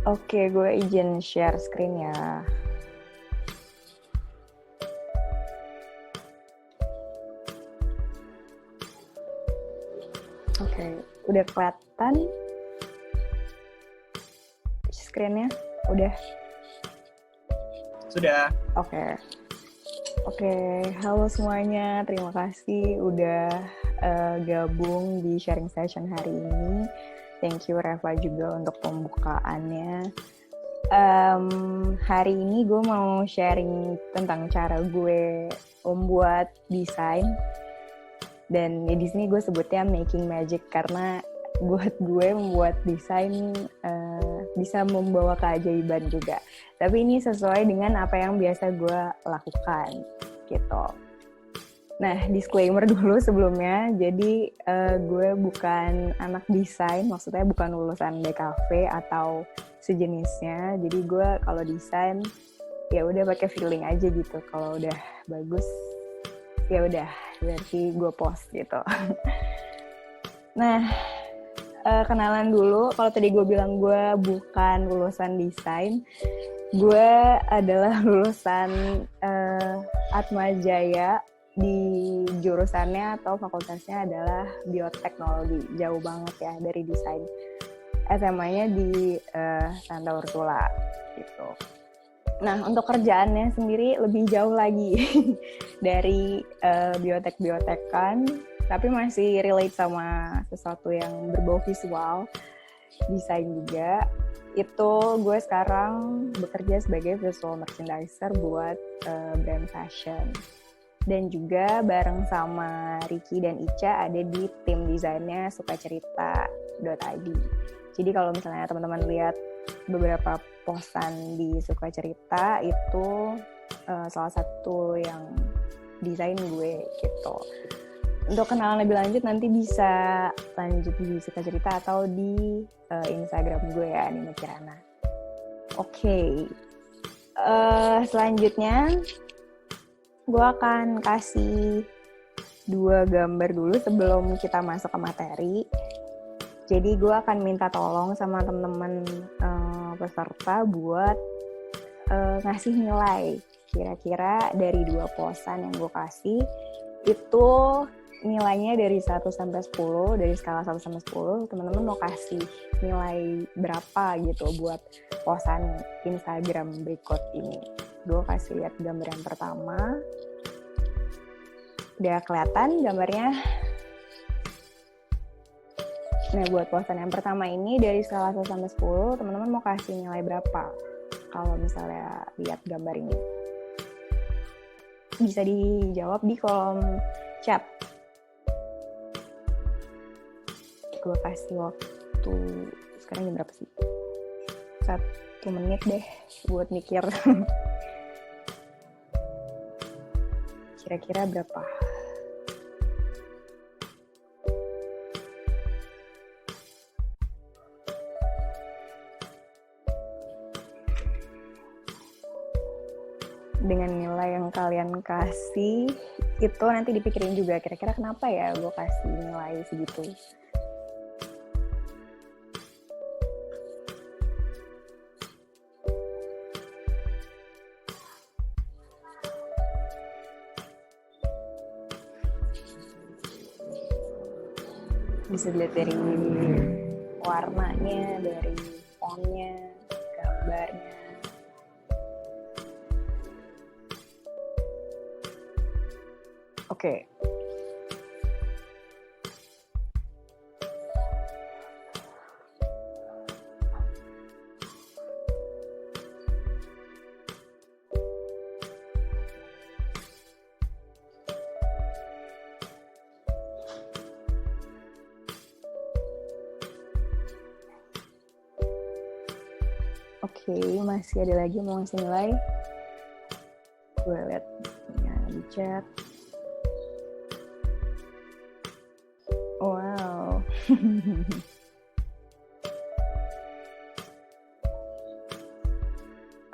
Oke, gue izin share screen ya. Oke, udah kelihatan screen-nya? Udah? Sudah. Oke, halo semuanya. Terima kasih udah gabung di sharing session hari ini. Thank you Reva juga untuk pembukaannya. Hari ini gue mau sharing tentang cara gue membuat desain. Dan di sini gue sebutnya making magic karena buat gue membuat desain bisa membawa keajaiban juga. Tapi ini sesuai dengan apa yang biasa gue lakukan gitu. Nah, disclaimer dulu sebelumnya. Jadi gue bukan anak desain, maksudnya bukan lulusan DKV atau sejenisnya. Jadi gue kalau desain ya udah pakai feeling aja gitu. Kalau udah bagus ya udah berarti gue post gitu. Nah, kenalan dulu. Kalau tadi gue bilang gue bukan lulusan desain, gue adalah lulusan Atmajaya, di jurusannya atau fakultasnya adalah bioteknologi. Jauh banget ya dari desain. SMA-nya di Santa Ursula gitu. Nah, untuk kerjaannya sendiri lebih jauh lagi dari biotek-biotekan, tapi masih relate sama sesuatu yang berbau visual, desain juga. Itu gue sekarang bekerja sebagai visual merchandiser buat brand fashion. Dan juga bareng sama Ricky dan Ica ada di tim desainnya sukacerita.id. Jadi kalau misalnya teman-teman lihat beberapa postan di Sukacerita itu salah satu yang desain gue gitu. Untuk kenalan lebih lanjut nanti bisa lanjut di Sukacerita atau di Instagram gue ya, Nina Kirana. Oke. Selanjutnya gue akan kasih 2 gambar dulu sebelum kita masuk ke materi. Jadi gue akan minta tolong sama teman-teman peserta buat ngasih nilai. Kira-kira dari 2 posan yang gue kasih, itu nilainya dari 1 sampai 10, dari skala 1 sampai 10, teman-teman mau kasih nilai berapa gitu buat posan Instagram berikut ini. Gue kasih lihat gambar yang pertama. Udah kelihatan gambarnya? Nah, buat posan yang pertama ini dari skala 1 sampai 10, teman-teman mau kasih nilai berapa? Kalau misalnya lihat gambar ini. Bisa dijawab di kolom chat. Gue kasih waktu, sekarang jam berapa sih? 1 menit deh buat mikir. Kira-kira berapa? Dengan nilai yang kalian kasih, itu nanti dipikirin juga kira-kira kenapa ya gue kasih nilai segitu. Bisa dilihat dari warnanya, dari fontnya, gambarnya. Oke. Oke, masih ada lagi mau ngasih nilai? Gue lihat ya, di chat. Wow.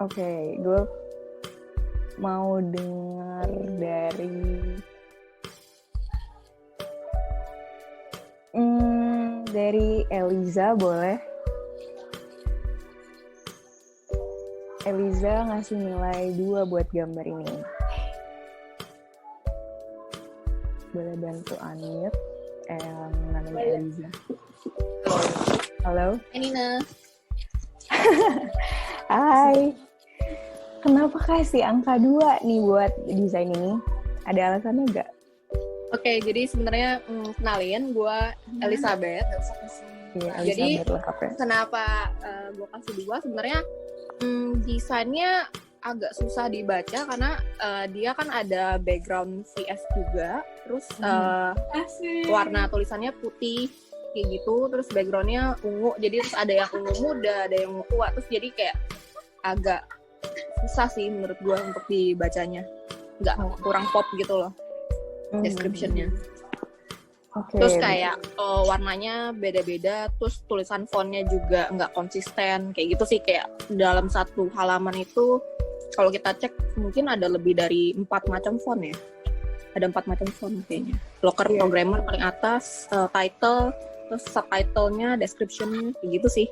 Oke, gue mau dengar dari Eliza boleh? Eliza ngasih nilai 2 buat gambar ini. Boleh bantu unmute yang namanya Eliza. Halo? Nina. Hai. Kenapa kasih angka 2 nih buat desain ini? Ada alasannya nggak? Oke, jadi sebenarnya kenalin, gue Elizabeth. Iya, Jadi Elizabeth. kenapa gue kasih 2? Sebenarnya desainnya agak susah dibaca karena dia kan ada background VS juga, terus warna tulisannya putih kayak gitu, terus backgroundnya ungu, jadi terus ada yang ungu muda, ada yang ungu tua, terus jadi kayak agak susah sih menurut gue untuk dibacanya, nggak kurang pop gitu loh description-nya. Okay. Terus kayak warnanya beda-beda, terus tulisan fontnya juga nggak konsisten kayak gitu sih. Kayak dalam satu halaman itu kalau kita cek mungkin ada lebih dari 4 macam font ya. Ada 4 macam font kayaknya. Locker Programmer paling atas, title, terus subtitle-nya, description-nya kayak gitu sih.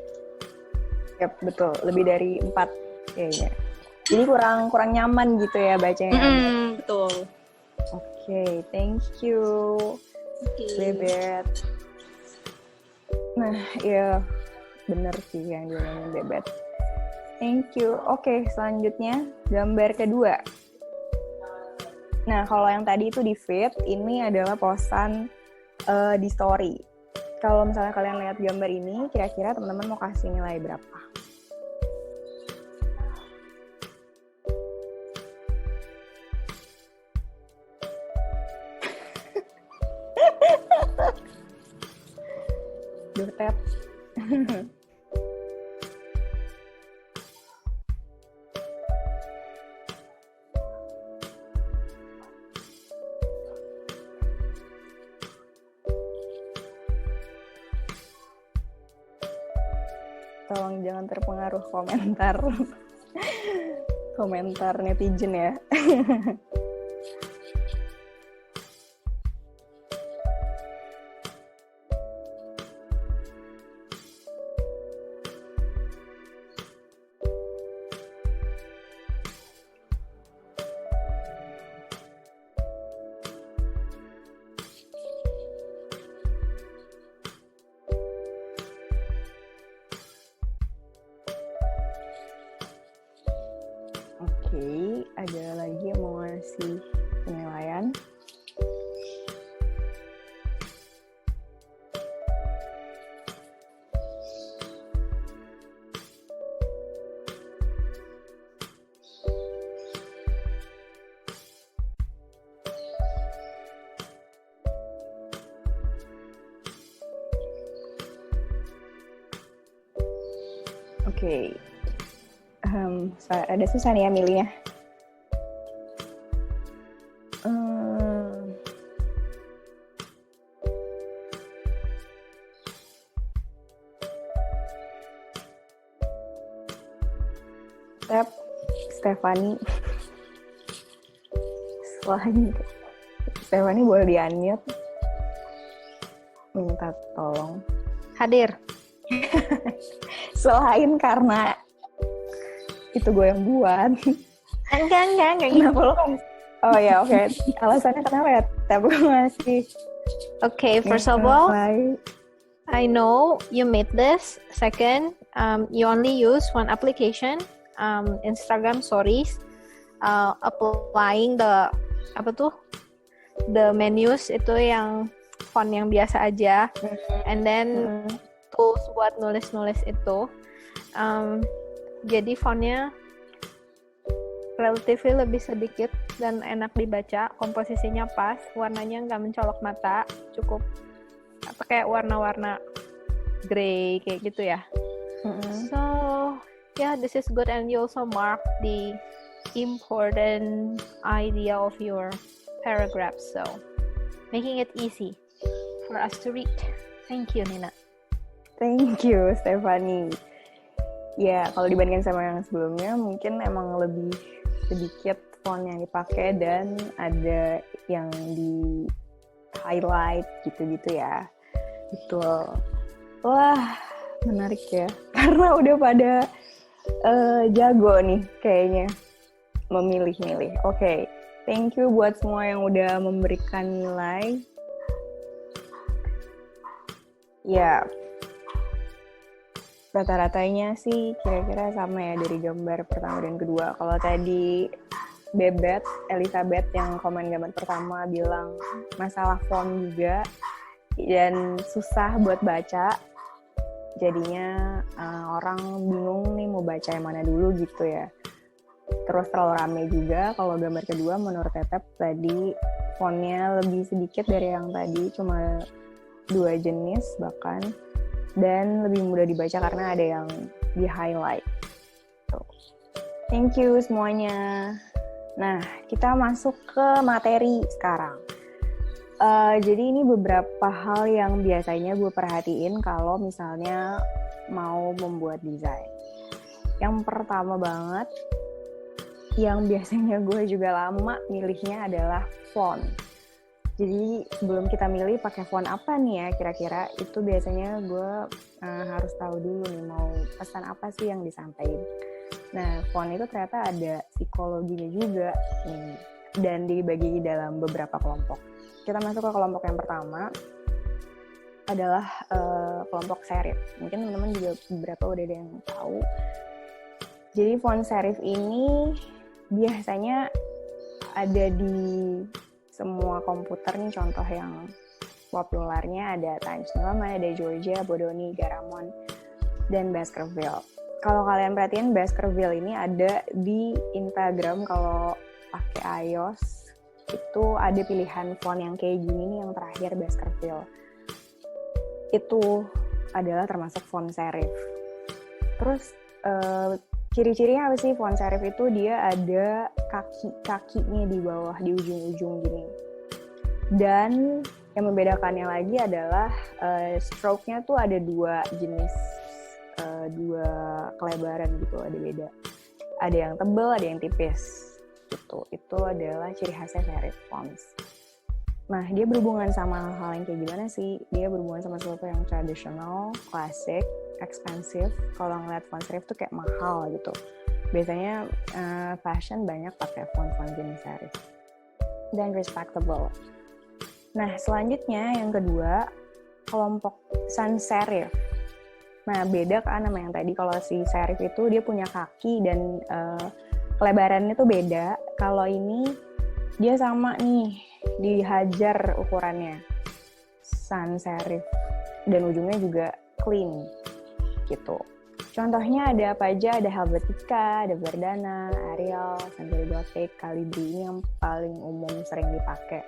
Yap, betul. Lebih dari 4 kayaknya. Jadi kurang nyaman gitu ya bacanya. Betul. Oke, thank you. Bebet. Nah, ya bener sih yang diomongin Bebet. Thank you. Oke, selanjutnya gambar kedua. Nah, kalau yang tadi itu di feed, ini adalah posan di story. Kalau misalnya kalian lihat gambar ini, kira-kira teman-teman mau kasih nilai berapa? Dutet. Tolong jangan terpengaruh komentar netizen ya. Oke, ada lagi yang mau ngasih penilaian? Oke. Ada susah nih ya milihnya. Stephanie. Stephanie boleh di-unmute. Minta tolong. Hadir. Selain karena itu gue yang buat. Enggak. Kenapa lo kan? Oh ya, oke. Alasannya kenapa ya? Tapi gue masih. Okay, first of all, I know you made this. Second, you only use one application, Instagram Stories, applying the menus itu yang font yang biasa aja, and then tools buat nulis itu. Jadi fontnya relatif lebih sedikit dan enak dibaca, komposisinya pas, warnanya nggak mencolok mata, cukup kayak warna-warna grey kayak gitu ya. So yeah, this is good, and you also mark the important idea of your paragraph, so making it easy for us to read. Thank you, Nina. Thank you, Stephanie. Ya, kalau dibandingkan sama yang sebelumnya, mungkin emang lebih sedikit font yang dipakai dan ada yang di highlight gitu-gitu ya. Betul. Wah, menarik ya. Karena udah pada jago nih kayaknya memilih-milih. Oke. Thank you buat semua yang udah memberikan nilai. Ya, rata-ratanya sih kira-kira sama ya dari gambar pertama dan kedua. Kalau tadi Elizabeth yang komen gambar pertama bilang masalah font juga dan susah buat baca. Jadinya orang bingung nih mau baca yang mana dulu gitu ya. Terus terlalu rame juga. Kalau gambar kedua menurut Tetep tadi fontnya lebih sedikit dari yang tadi, cuma 2 jenis bahkan, dan lebih mudah dibaca karena ada yang di highlight. Thank you semuanya. Nah, kita masuk ke materi sekarang. Jadi ini beberapa hal yang biasanya gue perhatiin kalau misalnya mau membuat desain. Yang pertama banget, yang biasanya gue juga lama milihnya adalah font. Jadi sebelum kita milih pakai font apa nih ya kira-kira, itu biasanya gue harus tahu dulu nih mau pesan apa sih yang disampaikan. Nah, font itu ternyata ada psikologinya juga nih, dan dibagi dalam beberapa kelompok. Kita masuk ke kelompok yang pertama, adalah kelompok serif. Mungkin teman-teman juga beberapa udah ada yang tahu. Jadi font serif ini biasanya ada di semua komputer nih, contoh yang populernya ada Times New Roman, ada Georgia, Bodoni, Garamond, dan Baskerville. Kalau kalian perhatiin Baskerville ini ada di Instagram, kalau pakai iOS itu ada pilihan font yang kayak gini nih, yang terakhir Baskerville. Itu adalah termasuk font serif. Terus ciri-cirinya apa sih font serif itu? Dia ada kakinya di bawah, di ujung-ujung gini. Dan yang membedakannya lagi adalah stroke-nya tuh ada 2 jenis, 2 kelebaran gitu, ada beda. Ada yang tebal, ada yang tipis gitu. Itu adalah ciri khasnya serif fonts. Nah, dia berhubungan sama hal yang kayak gimana sih? Dia berhubungan sama sesuatu yang tradisional, klasik, expensive. Kalau ngeliat font serif tuh kayak mahal gitu. Biasanya fashion banyak pakai font-font jenis serif. Dan respectable. Nah, selanjutnya yang kedua, kelompok sans serif. Nah, beda kan sama yang tadi. Kalau si serif itu dia punya kaki dan kelebarannya tuh beda. Kalau ini dia sama nih, dihajar ukurannya. Sans serif. Dan ujungnya juga clean gitu. Contohnya ada apa aja? Ada Helvetica, ada Verdana, Arial, Century Gothic, Calibri. Ini yang paling umum sering dipakai.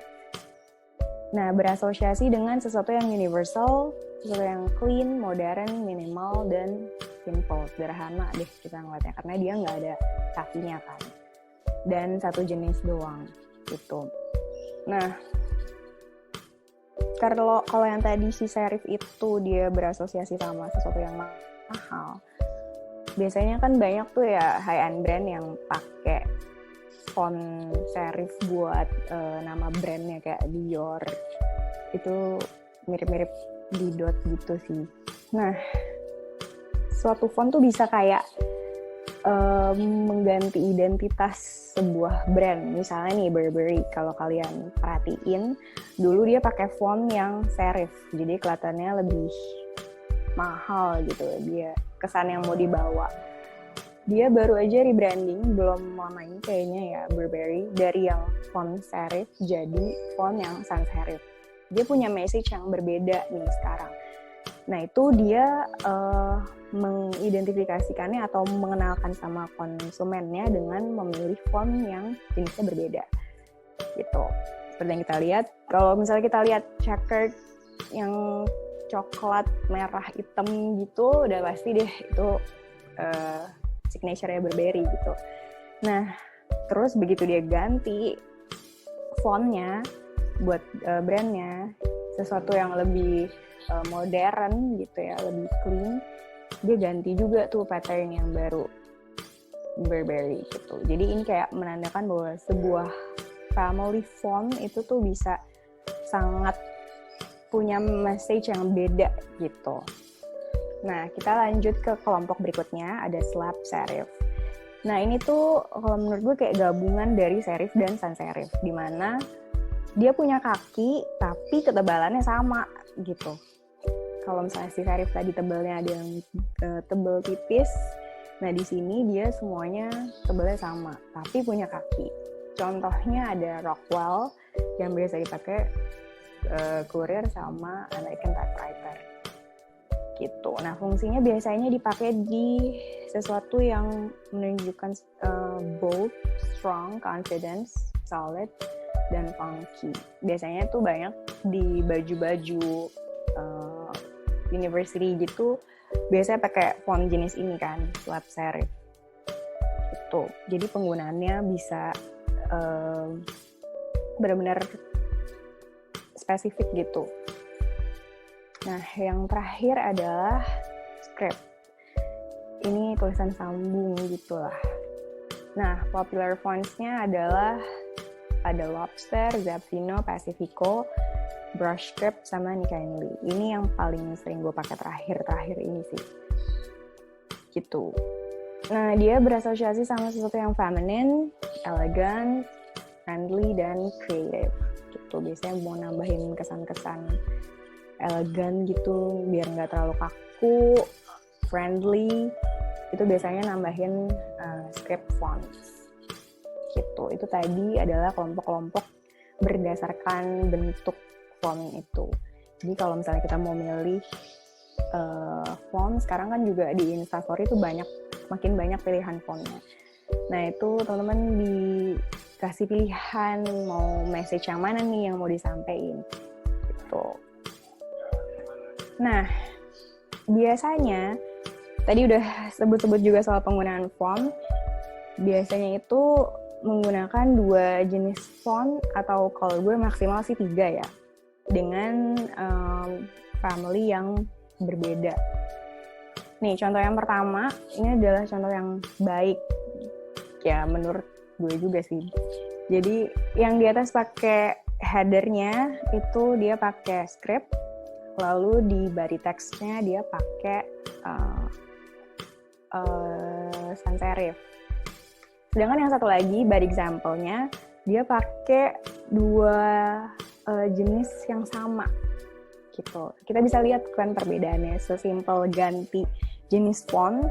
Nah, berasosiasi dengan sesuatu yang universal, sesuatu yang clean, modern, minimal, dan simple. Sederhana deh kita ngeliatnya, karena dia nggak ada kakinya kan. Dan 1 jenis doang gitu. Nah, kalau yang tadi si serif itu dia berasosiasi sama sesuatu yang mahal, biasanya kan banyak tuh ya high-end brand yang pakai font serif buat nama brandnya, kayak Dior. Itu mirip-mirip Didot gitu sih. Nah, suatu font tuh bisa kayak mengganti identitas sebuah brand. Misalnya nih Burberry, kalau kalian perhatiin, dulu dia pakai font yang serif, jadi kelihatannya lebih mahal gitu. Dia kesan yang mau dibawa. Dia baru aja rebranding, belum lama ini kayaknya ya, Burberry, dari yang font serif jadi font yang sans serif. Dia punya message yang berbeda nih sekarang. Nah, itu dia mengidentifikasikannya atau mengenalkan sama konsumennya dengan memilih font yang jenisnya berbeda gitu. Seperti yang kita lihat, kalau misalnya kita lihat checkered yang coklat, merah, hitam gitu, udah pasti deh itu signature-nya Burberry gitu. Nah, terus begitu dia ganti fontnya buat brandnya, sesuatu yang lebih modern gitu ya, lebih clean, dia ganti juga tuh pattern yang baru Burberry gitu. Jadi ini kayak menandakan bahwa sebuah family font itu tuh bisa sangat punya message yang beda gitu. Nah, kita lanjut ke kelompok berikutnya, ada slab serif. Nah, ini tuh kalau menurut gue kayak gabungan dari serif dan sans serif, di mana dia punya kaki tapi ketebalannya sama gitu. Kalau misalnya si serif tadi tebalnya ada yang tebal tipis, nah di sini dia semuanya tebalnya sama, tapi punya kaki. Contohnya ada Rockwell yang biasa dipakai Courier sama American Typewriter. Gitu. Nah, fungsinya biasanya dipakai di sesuatu yang menunjukkan bold, strong, confidence, solid, dan funky. Biasanya tuh banyak di baju-baju university gitu, biasanya pakai font jenis ini kan, slab serif. Gitu. Jadi penggunaannya bisa benar-benar spesifik gitu. Nah, yang terakhir adalah script. Ini tulisan sambung gitulah. Nah, popular fonts-nya adalah ada Lobster, Zapfino, Pacifico, Brushscript, sama Kindly. Ini yang paling sering gue pakai terakhir ini sih. Gitu. Nah, dia berasosiasi sama sesuatu yang feminine, elegant, friendly, dan creative. Gitu. Biasanya mau nambahin kesan-kesan elegan gitu, biar nggak terlalu kaku, friendly, itu biasanya nambahin script fonts. Gitu. Itu tadi adalah kelompok-kelompok berdasarkan bentuk font itu. Jadi kalau misalnya kita mau milih font, sekarang kan juga di Instastory itu makin banyak pilihan fontnya. Nah, itu teman-teman dikasih pilihan mau message yang mana nih yang mau disampaikan. Gitu. Nah, biasanya tadi udah sebut-sebut juga soal penggunaan font. Biasanya itu menggunakan 2 jenis font, atau kalau gue maksimal sih 3 ya, dengan family yang berbeda. Nih, contoh yang pertama, ini adalah contoh yang baik ya menurut gue juga sih. Jadi yang di atas pakai headernya itu dia pakai script, lalu di body text-nya dia pakai sans serif. Sedangkan yang satu lagi, body example-nya, dia pakai 2 jenis yang sama. Gitu. Kita bisa lihat kan perbedaannya, sesimpel ganti jenis font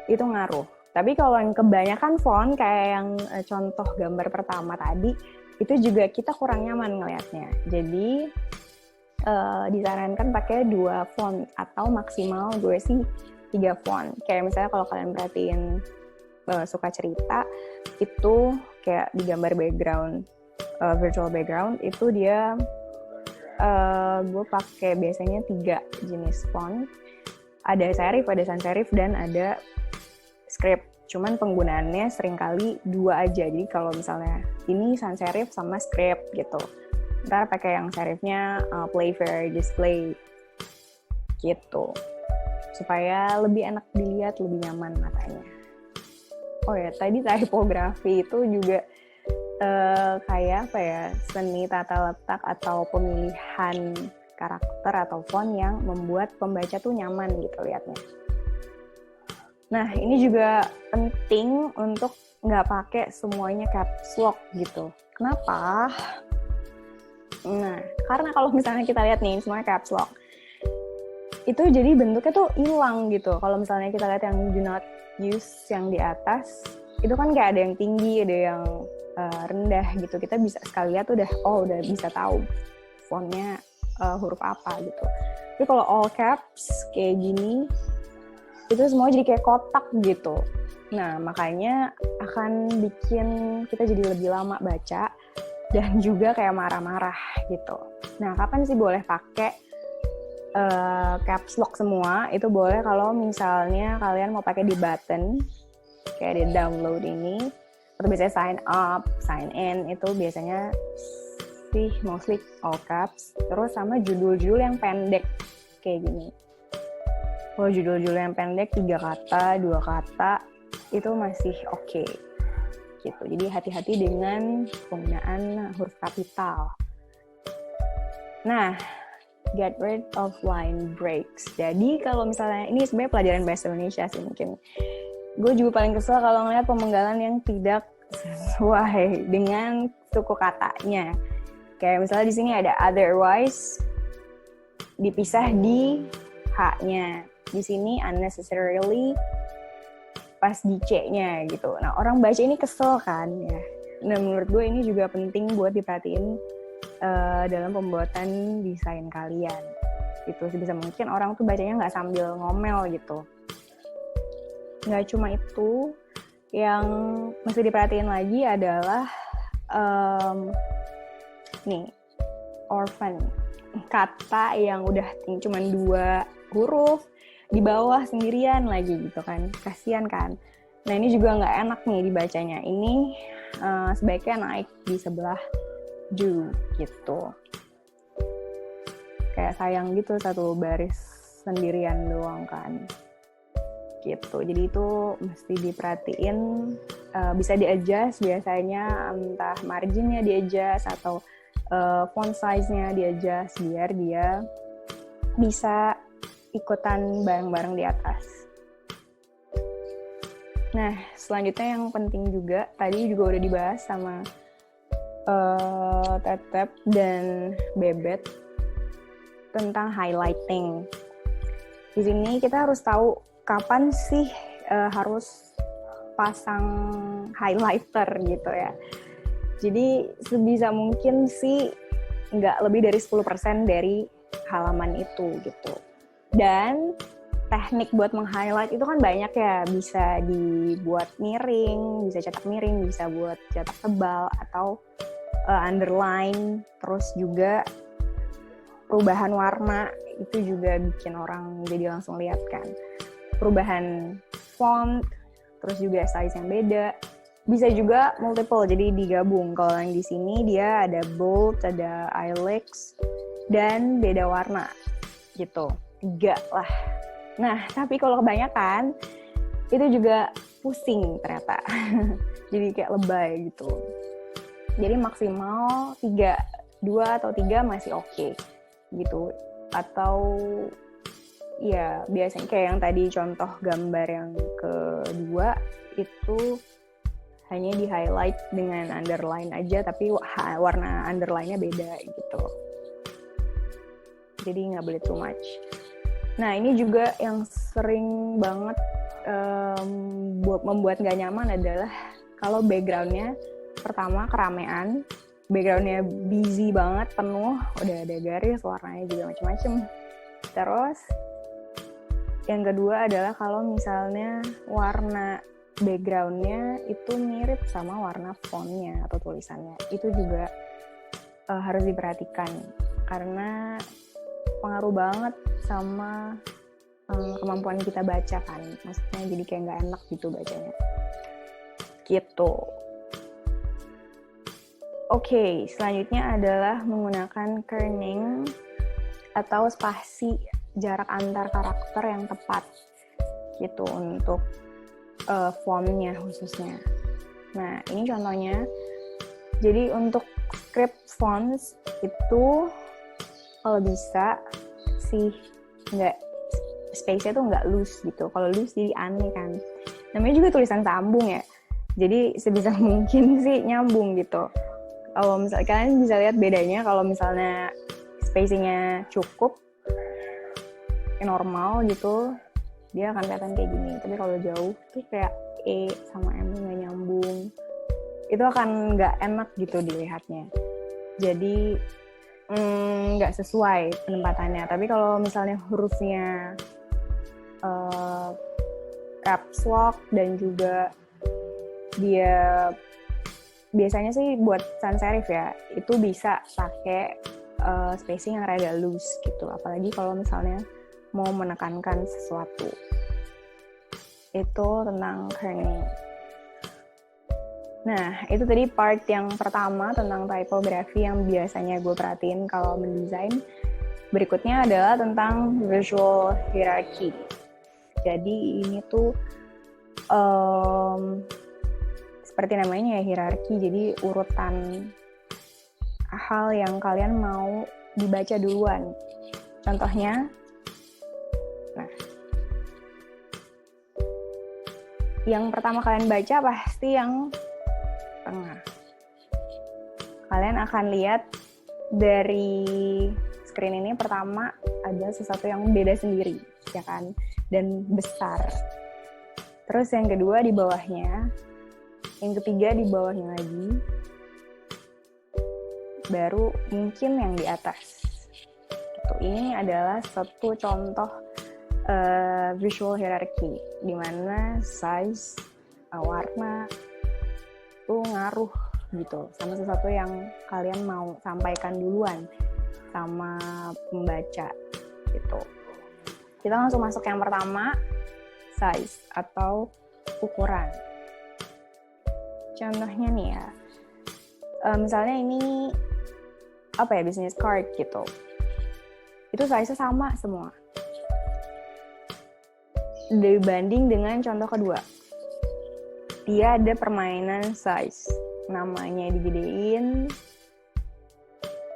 itu ngaruh. Tapi kalau yang kebanyakan font kayak yang contoh gambar pertama tadi, itu juga kita kurang nyaman ngelihatnya. Jadi disarankan pakai 2 font atau maksimal gue sih 3 font. Kayak misalnya kalau kalian perhatiin suka cerita, itu kayak di gambar background, virtual background, itu dia gue pakai biasanya 3 jenis font. Ada serif, ada sans serif, dan ada script. Cuman penggunaannya seringkali 2 aja. Jadi kalau misalnya ini sans serif sama script gitu, ntar pakai yang serifnya play fair display gitu, supaya lebih enak dilihat, lebih nyaman matanya. Oh ya, tadi typografi itu juga kayak apa ya, seni tata letak atau pemilihan karakter atau font yang membuat pembaca tuh nyaman gitu liatnya. Nah, ini juga penting untuk nggak pakai semuanya caps lock gitu. Kenapa? Nah, karena kalau misalnya kita lihat nih semuanya caps lock, itu jadi bentuknya tuh hilang gitu. Kalau misalnya kita lihat yang do not use yang di atas, itu kan kayak ada yang tinggi, ada yang rendah gitu. Kita bisa sekali lihat udah bisa tahu fontnya huruf apa gitu. Tapi kalau all caps kayak gini, itu semua jadi kayak kotak gitu. Nah, makanya akan bikin kita jadi lebih lama baca dan juga kayak marah-marah gitu. Nah, kapan sih boleh pakai caps lock semua? Itu boleh kalau misalnya kalian mau pakai di button, kayak di download ini, atau biasanya sign up, sign in, itu biasanya sih mostly all caps. Terus sama judul-judul yang pendek kayak gini. Kalau judul-judul yang pendek 3 kata, 2 kata, itu masih oke. Gitu. Jadi hati-hati dengan penggunaan huruf kapital. Nah, get rid of line breaks. Jadi kalau misalnya, ini sebenarnya pelajaran bahasa Indonesia sih mungkin. Gue juga paling kesel kalau ngeliat pemenggalan yang tidak sesuai dengan suku katanya. Kayak misalnya di sini ada otherwise, dipisah di H-nya. Di sini unnecessarily, pas di C-nya gitu. Nah, orang baca ini kesel kan ya. Nah, menurut gue ini juga penting buat diperhatiin dalam pembuatan desain kalian. Gitu, sebisa mungkin orang tuh bacanya nggak sambil ngomel gitu. Nggak cuma itu, yang mesti diperhatiin lagi adalah nih, orphan. Kata yang udah cuma 2 huruf, di bawah sendirian lagi gitu kan. Kasian kan. Nah, ini juga nggak enak nih dibacanya. Ini sebaiknya naik di sebelah do gitu. Kayak sayang gitu satu baris sendirian doang kan. Gitu. Jadi itu mesti diperhatiin, bisa di-adjust biasanya, entah marginnya di-adjust atau font size-nya di-adjust biar dia bisa ikutan bareng-bareng di atas. Nah, selanjutnya yang penting juga, tadi juga udah dibahas sama Tetep dan Bebet tentang highlighting. Di sini kita harus tahu kapan sih harus pasang highlighter gitu ya. Jadi sebisa mungkin sih nggak lebih dari 10% dari halaman itu gitu. Dan teknik buat meng-highlight itu kan banyak ya. Bisa dibuat miring, bisa cetak miring, bisa buat cetak tebal atau underline. Terus juga perubahan warna itu juga bikin orang jadi langsung lihat kan. Perubahan font, terus juga size yang beda. Bisa juga multiple, jadi digabung. Kalau yang di sini dia ada bold, ada italics, dan beda warna gitu. 3 lah. Nah, tapi kalau kebanyakan itu juga pusing ternyata. Jadi kayak lebay gitu. Jadi maksimal 3, 2 atau 3 masih oke gitu. Atau ya biasanya kayak yang tadi contoh gambar yang kedua itu hanya di highlight dengan underline aja, tapi warna underline-nya beda gitu. Jadi nggak boleh too much. Nah, ini juga yang sering banget membuat nggak nyaman adalah kalau background-nya pertama keramaian, background-nya busy banget, penuh, udah ada garis, warnanya juga macam-macam. Terus yang kedua adalah kalau misalnya warna background-nya itu mirip sama warna font-nya atau tulisannya. Itu juga harus diperhatikan karena pengaruh banget sama kemampuan kita baca kan. Maksudnya jadi kayak nggak enak gitu bacanya. Gitu. Oke, selanjutnya adalah menggunakan kerning atau spasi jarak antar karakter yang tepat gitu untuk font-nya khususnya. Nah, ini contohnya. Jadi untuk script fonts itu kalau bisa sih nggak, space-nya tuh nggak loose gitu. Kalau loose jadi aneh kan. Namanya juga tulisan sambung ya. Jadi sebisa mungkin sih nyambung gitu. Kalau misalnya kalian bisa lihat bedanya kalau misalnya spacing-nya cukup, normal gitu, dia akan kelihatan kayak gini. Tapi kalau jauh tuh kayak E sama M nggak nyambung, itu akan nggak enak gitu dilihatnya. Jadi nggak sesuai penempatannya. Tapi kalau misalnya hurufnya caps lock dan juga dia biasanya sih buat sans serif ya, itu bisa pakai spacing yang rada loose gitu. Apalagi kalau misalnya mau menekankan sesuatu. Itu tentang kerning. Nah, itu tadi part yang pertama tentang typography yang biasanya gue perhatiin kalau mendesain. Berikutnya adalah tentang visual hierarchy. Jadi ini tuh seperti namanya ya, hierarki. Jadi urutan hal yang kalian mau dibaca duluan. Contohnya, nah, yang pertama kalian baca pasti yang tengah. Kalian akan lihat dari screen ini pertama ada sesuatu yang beda sendiri, ya kan? Dan besar. Terus yang kedua di bawahnya, yang ketiga di bawahnya lagi, baru mungkin yang di atas. Gitu. Ini adalah satu contoh visual hierarchy, di mana size, warna itu ngaruh gitu sama sesuatu yang kalian mau sampaikan duluan sama pembaca gitu. Kita langsung masuk yang pertama, size atau ukuran. Contohnya nih ya, misalnya ini apa ya, business card gitu. Itu size-nya sama semua. Dibanding dengan contoh kedua, dia ada permainan size, namanya digedein,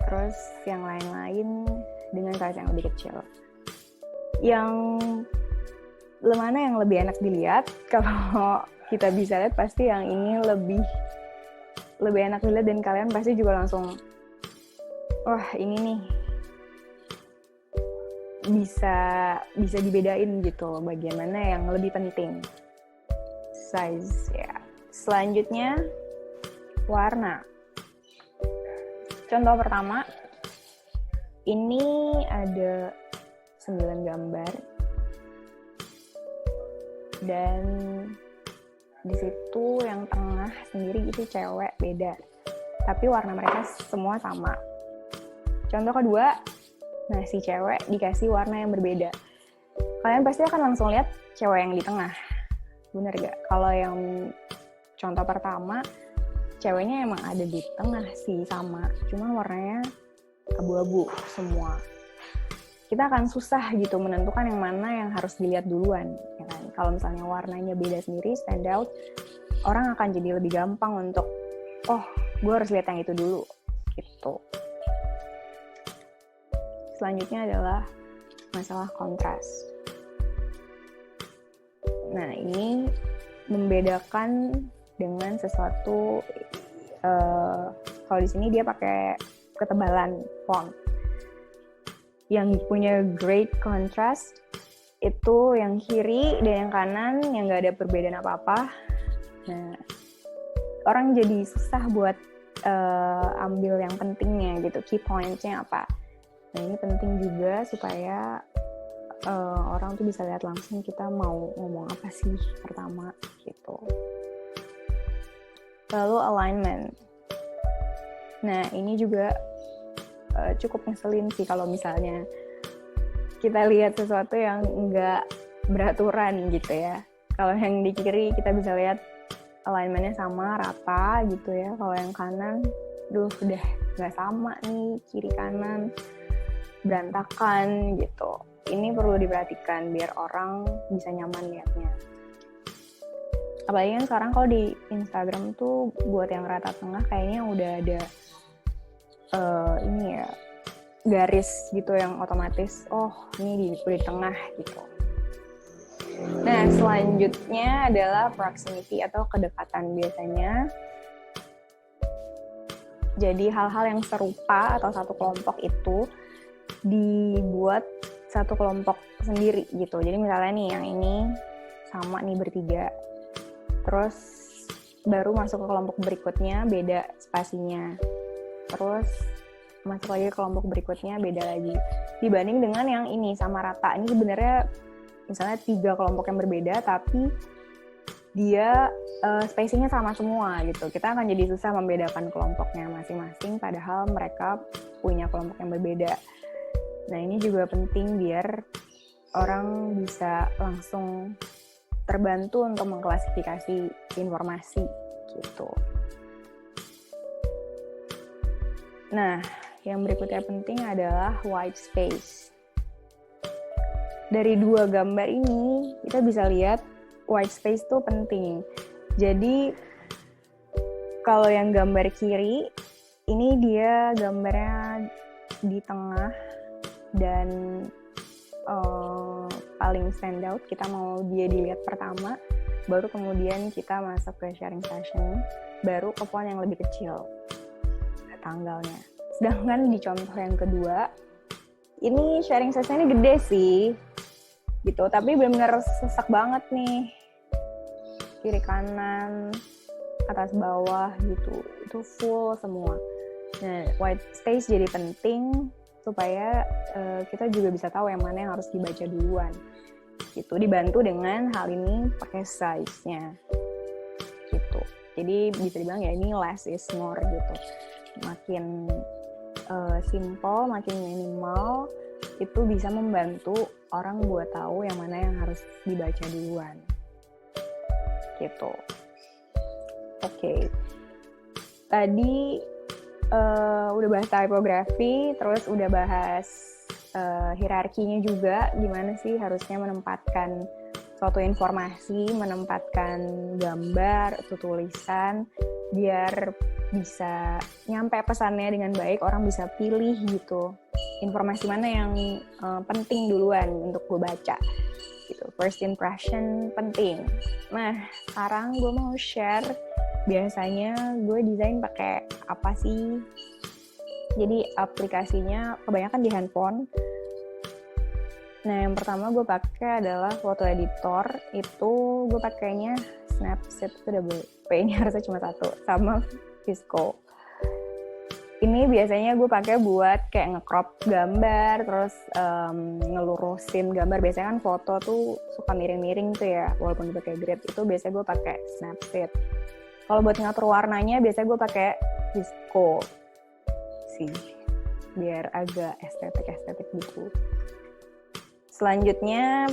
terus yang lain-lain dengan size yang lebih kecil. Yang mana yang lebih enak dilihat? Kalau kita bisa lihat pasti yang ini lebih enak dilihat, dan kalian pasti juga langsung, wah ini nih bisa dibedain gitu bagian mana yang lebih penting. Size ya. Selanjutnya warna. Contoh pertama, ini ada 9 gambar dan di situ yang tengah sendiri itu cewek beda, tapi warna mereka semua sama. Contoh kedua, nah si cewek dikasih warna yang berbeda. Kalian pasti akan langsung lihat cewek yang di tengah, bener gak? Kalau yang contoh pertama, ceweknya emang ada di tengah sih sama, cuman warnanya abu-abu semua. Kita akan susah gitu menentukan yang mana yang harus dilihat duluan, ya kan? Kalau misalnya warnanya beda sendiri, stand out, orang akan jadi lebih gampang untuk, oh, gue harus lihat yang itu dulu, gitu. Selanjutnya adalah masalah kontras. Nah, ini membedakan dengan sesuatu, kalau di sini dia pakai ketebalan font. Yang punya great contrast itu yang kiri dan yang kanan yang nggak ada perbedaan apa-apa. Nah, orang jadi susah buat ambil yang pentingnya gitu, key point-nya apa. Nah, ini penting juga supaya orang tuh bisa lihat langsung kita mau ngomong apa sih pertama gitu. Lalu alignment. Nah, ini juga cukup ngeselin sih kalau misalnya kita lihat sesuatu yang nggak beraturan gitu ya. Kalau yang di kiri kita bisa lihat alignment-nya sama, rata gitu ya. Kalau yang kanan, udah nggak sama nih, kiri kanan berantakan gitu. Ini perlu diperhatikan biar orang bisa nyaman lihatnya. Apalagi kan sekarang kalau di Instagram tuh buat yang rata tengah kayaknya udah ada ini ya, garis gitu yang otomatis, oh ini di tengah gitu. Nah, selanjutnya adalah proximity atau kedekatan biasanya. Jadi hal-hal yang serupa atau satu kelompok itu dibuat satu kelompok sendiri gitu. Jadi misalnya nih yang ini sama nih bertiga, terus baru masuk ke kelompok berikutnya beda spasinya, terus masuk lagi ke kelompok berikutnya beda lagi. Dibanding dengan yang ini sama rata, ini sebenarnya misalnya 3 kelompok yang berbeda tapi dia spacing-nya sama semua gitu. Kita akan jadi susah membedakan kelompoknya masing-masing padahal mereka punya kelompok yang berbeda. Nah, ini juga penting biar orang bisa langsung terbantu untuk mengklasifikasi informasi gitu. Nah, yang berikutnya penting adalah white space. Dari 2 gambar ini, kita bisa lihat white space itu penting. Jadi, kalau yang gambar kiri, ini dia gambarnya di tengah, dan paling stand out kita mau dia dilihat pertama, baru kemudian kita masuk ke sharing session, baru ke font yang lebih kecil tanggalnya. Sedangkan di contoh yang kedua, ini sharing sessionnya gede sih, gitu. Tapi benar-benar sesak banget nih, kiri kanan, atas bawah gitu, itu full semua. Nah, white space jadi penting supaya kita juga bisa tahu yang mana yang harus dibaca duluan. Gitu, dibantu dengan hal ini pakai size-nya. Gitu. Jadi bisa dibilang ya ini less is more gitu. Makin simple, makin minimal, itu bisa membantu orang buat tahu yang mana yang harus dibaca duluan. Gitu. Oke. Tadi udah bahas typography, terus udah bahas hierarkinya juga, gimana sih harusnya menempatkan suatu informasi, menempatkan gambar atau tulisan biar bisa nyampe pesannya dengan baik, orang bisa pilih gitu informasi mana yang penting duluan untuk gue baca gitu. First impression penting. Nah, sekarang gue mau share biasanya gue desain pakai apa sih. Jadi aplikasinya kebanyakan di handphone. Nah, yang pertama gue pakai adalah foto editor. Itu gue pakainya Snapseed, itu udah P-nya harusnya cuma satu, sama Visco. Ini biasanya gue pakai buat kayak nge-crop gambar, terus ngelurusin gambar. Biasanya kan foto tuh suka miring-miring tuh ya, walaupun dipakai grid. Itu biasanya gue pakai Snapseed. Kalau buat ngatur warnanya, biasanya gue pakai Visco sih, biar agak estetik gitu. Selanjutnya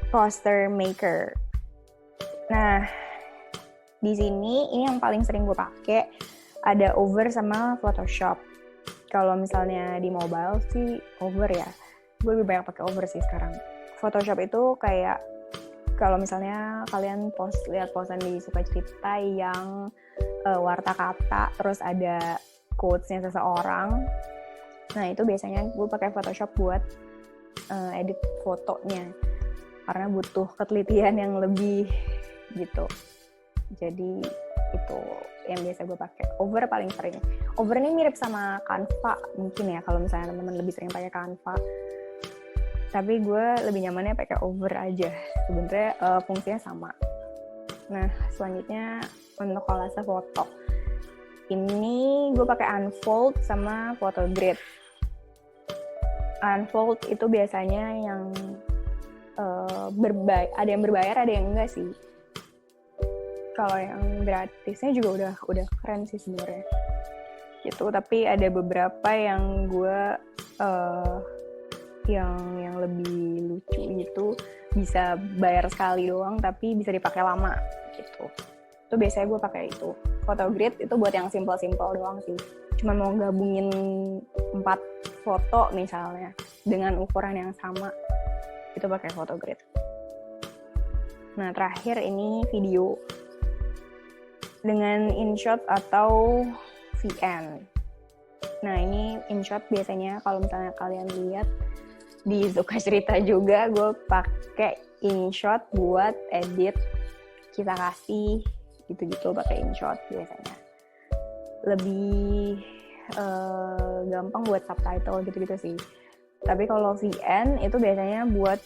poster maker. Nah, di sini ini yang paling sering gue pakai ada Over sama Photoshop. Kalau misalnya di mobile sih Over ya. Gue lebih banyak pakai Over sih sekarang. Photoshop itu kayak kalau misalnya kalian lihat posan di Sukacerita yang warta kata, terus ada quotes-nya seseorang. Nah, itu biasanya gue pakai Photoshop buat edit fotonya. Karena butuh ketelitian yang lebih gitu. Jadi itu yang biasa gue pakai. Over paling sering. Over ini mirip sama Canva mungkin ya, kalau misalnya teman-teman lebih sering pakai Canva. Tapi gue lebih nyamannya pakai Over aja. Sebenarnya fungsinya sama. Nah, selanjutnya untuk kolase foto. Ini gue pakai Unfold sama Photogrid. Unfold itu biasanya yang ada yang berbayar, ada yang enggak sih. Kalau yang gratisnya juga udah keren sih sebenarnya. Gitu, tapi ada beberapa yang gue yang lebih lucu gitu, bisa bayar sekali doang tapi bisa dipakai lama gitu. Itu biasanya gue pakai itu. Photogrid itu buat yang simple-simple doang sih. Cuma mau gabungin 4 foto misalnya dengan ukuran yang sama, itu pakai Photogrid. Nah, terakhir ini video dengan InShot atau VN. Nah, ini InShot biasanya kalau misalnya kalian lihat di Sukacerita juga, gue pakai InShot buat edit kisah kasih gitu-gitu, pakai InShot biasanya. Lebih gampang buat subtitle gitu-gitu sih. Tapi kalau VN itu biasanya buat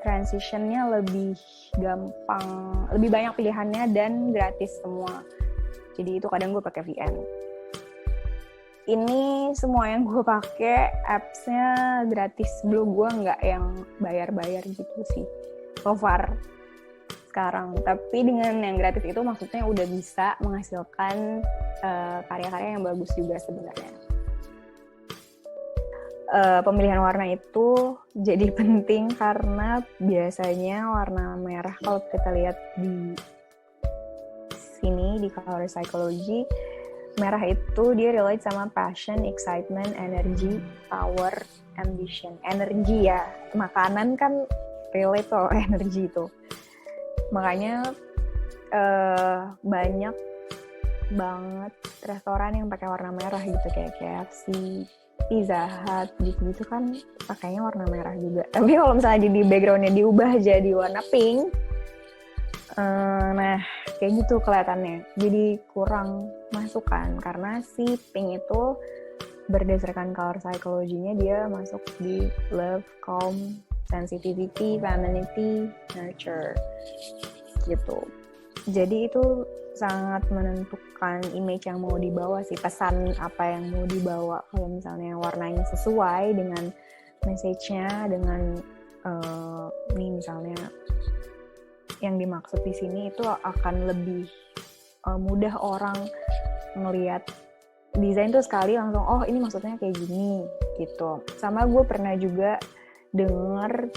transitionnya lebih gampang, lebih banyak pilihannya dan gratis semua. Jadi itu kadang gue pakai VN. Ini semua yang gue pakai apps-nya gratis, belum gue nggak yang bayar-bayar gitu sih so far sekarang. Tapi dengan yang gratis itu maksudnya udah bisa menghasilkan karya-karya yang bagus juga sebenarnya. Pemilihan warna itu jadi penting karena biasanya warna merah, kalau kita lihat di sini di color psychology, merah itu dia relate sama passion, excitement, energy, power, ambition. Energi ya, makanan kan relate tuh energi itu. Makanya banyak banget restoran yang pakai warna merah gitu, kayak KFC, Pizza Hut gitu kan pakainya warna merah juga. Tapi kalau misalnya di backgroundnya diubah jadi warna pink, nah kayak gitu kelihatannya. Jadi kurang masukan karena si pink itu berdasarkan color psychology-nya dia masuk di love, calm, sensitivity, femininity, nurture gitu. Jadi itu sangat menentukan image yang mau dibawa sih, pesan apa yang mau dibawa. Kalau misalnya warnanya sesuai dengan message-nya, dengan nih misalnya yang dimaksud di sini itu akan lebih mudah orang ngelihat desain tuh sekali langsung oh ini maksudnya kayak gini gitu. Sama gue pernah juga denger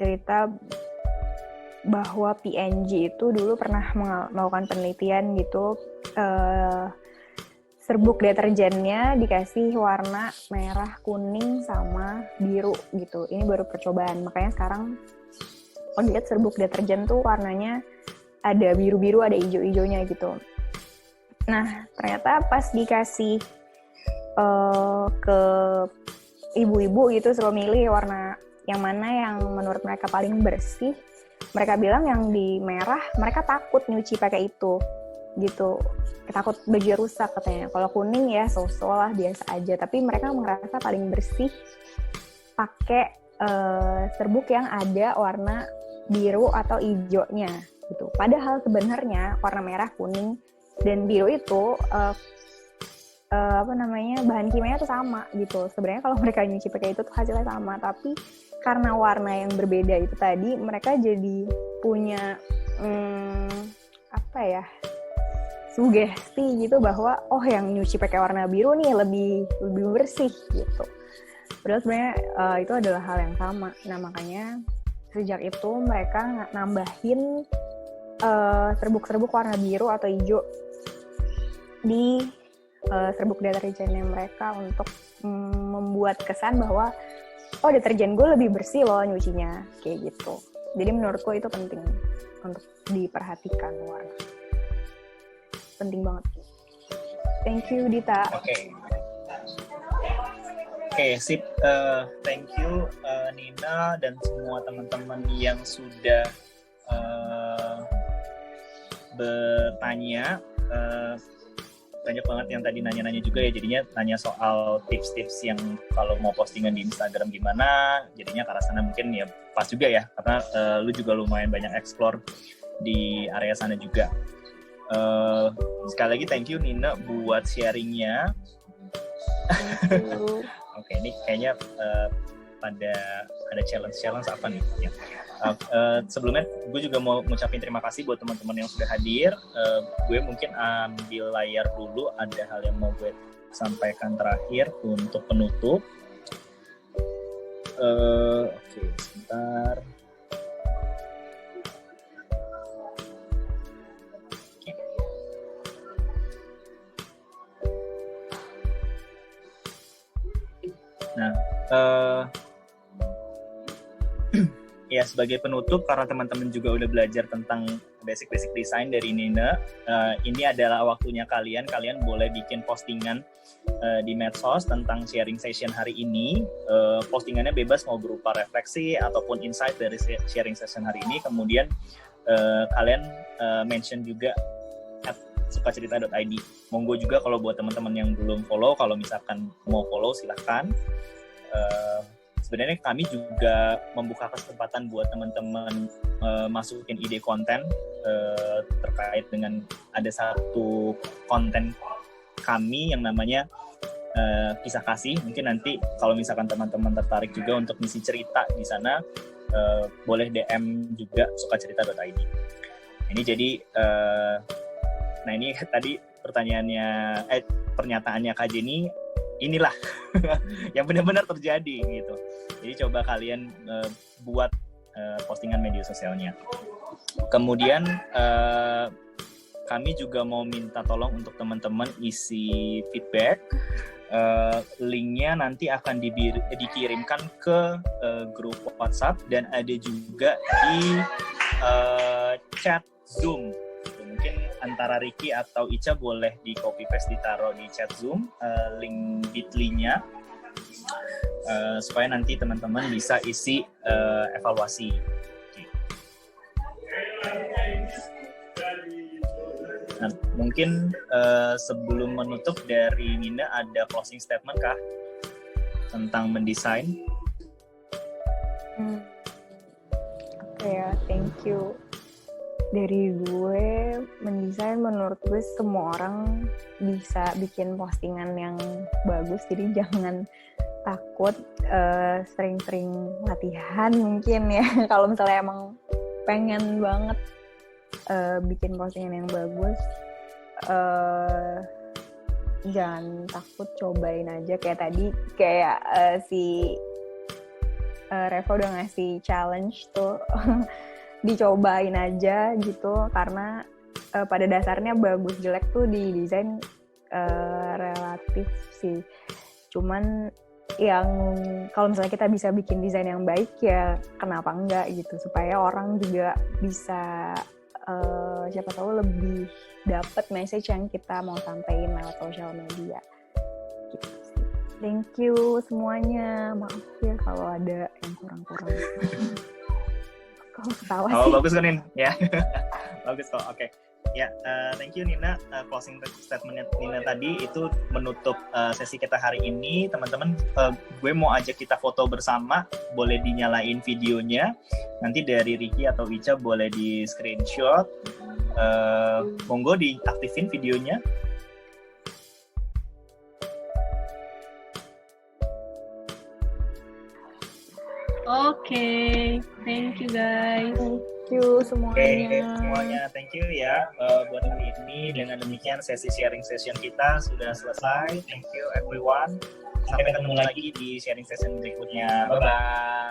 cerita bahwa P&G itu dulu pernah melakukan penelitian gitu, serbuk deterjennya dikasih warna merah, kuning, sama biru gitu. Ini baru percobaan, makanya sekarang kalau lihat serbuk deterjen tuh warnanya ada biru-biru, ada hijau-hijaunya gitu. Nah ternyata pas dikasih ke ibu-ibu gitu suruh milih warna yang mana yang menurut mereka paling bersih, mereka bilang yang di merah mereka takut nyuci pakai itu gitu, takut baju rusak katanya. Kalau kuning ya so-so lah, biasa aja, tapi mereka merasa paling bersih pakai serbuk yang ada warna biru atau hijaunya gitu. Padahal sebenarnya warna merah, kuning, dan biru itu bahan kimianya tuh sama gitu. Sebenarnya kalau mereka nyuci pakai itu tuh hasilnya sama, tapi karena warna yang berbeda itu tadi, mereka jadi punya sugesti gitu bahwa oh yang nyuci pakai warna biru nih lebih bersih gitu. Padahal sebenarnya itu adalah hal yang sama. Nah makanya sejak itu mereka nambahin serbuk-serbuk warna biru atau hijau di serbuk deterjennya mereka untuk membuat kesan bahwa oh deterjen gue lebih bersih loh nyucinya, kayak gitu. Jadi menurutku itu penting untuk diperhatikan warna. Penting banget. Thank you Dita. Oke, sip. Thank you Nina dan semua teman-teman yang sudah bertanya. Banyak banget yang tadi nanya-nanya juga ya, jadinya nanya soal tips-tips yang kalau mau postingan di Instagram gimana, jadinya ke arah sana mungkin ya pas juga ya, karena lu juga lumayan banyak explore di area sana juga. Sekali lagi thank you Nina buat sharingnya. Oke, ini kayaknya ada challenge apa nih? Ya. Sebelumnya gue juga mau ngucapin terima kasih buat teman-teman yang sudah hadir. Gue mungkin ambil layar dulu, ada hal yang mau gue sampaikan terakhir untuk penutup. Oke, sebentar. Nah, ya sebagai penutup, karena teman-teman juga udah belajar tentang basic desain dari Nina, ini adalah waktunya kalian boleh bikin postingan di medsos tentang sharing session hari ini. Postingannya bebas, mau berupa refleksi ataupun insight dari sharing session hari ini. Kemudian kalian mention juga @sukacerita.id. Monggo juga kalau buat teman-teman yang belum follow, kalau misalkan mau follow silahkan. Sebenarnya kami juga membuka kesempatan buat teman-teman masukin ide konten terkait dengan ada satu konten kami yang namanya kisah kasih. Mungkin nanti kalau misalkan teman-teman tertarik juga untuk ngisi cerita di sana, boleh DM juga sukacerita.id. Ini jadi nah ini tadi pernyataannya Kak Jenny, inilah yang benar-benar terjadi gitu. Jadi coba kalian buat postingan media sosialnya. Kemudian kami juga mau minta tolong untuk teman-teman isi feedback. Linknya nanti akan dikirimkan ke grup WhatsApp dan ada juga di chat Zoom. Mungkin antara Ricky atau Ica boleh di copy paste ditaruh di chat Zoom link Bitly-nya supaya nanti teman-teman bisa isi evaluasi. Nah, mungkin sebelum menutup dari Nina ada closing statement kah tentang mendesain? Oke ya, thank you. Dari gue, mendesain menurut gue semua orang bisa bikin postingan yang bagus, jadi jangan takut, sering-sering latihan mungkin ya. Kalau misalnya emang pengen banget bikin postingan yang bagus, jangan takut, cobain aja. Kayak tadi, kayak si Reva udah ngasih challenge tuh, dicobain aja gitu, karena pada dasarnya bagus jelek tuh di desain relatif sih. Cuman yang kalau misalnya kita bisa bikin desain yang baik ya kenapa enggak gitu, supaya orang juga bisa siapa tahu lebih dapat message yang kita mau sampaikan lewat sosial media gitu sih. Thank you semuanya, maaf ya kalau ada yang kurang-kurang. Kok ketawa sih? Oh, bagus kan, Nin? Ya, bagus kok. Oke. Ya, thank you Nina. Closing statement Nina tadi itu menutup sesi kita hari ini. Teman-teman, gue mau ajak kita foto bersama. Boleh dinyalain videonya. Nanti dari Ricky atau Ica boleh di screenshot. Monggo diaktifin videonya. Oke, thank you guys. Thank you semuanya. Oke, semuanya thank you ya buat hari ini. Dengan demikian sesi sharing session kita sudah selesai. Thank you everyone. Sampai ketemu lagi di sharing session berikutnya. Bye bye.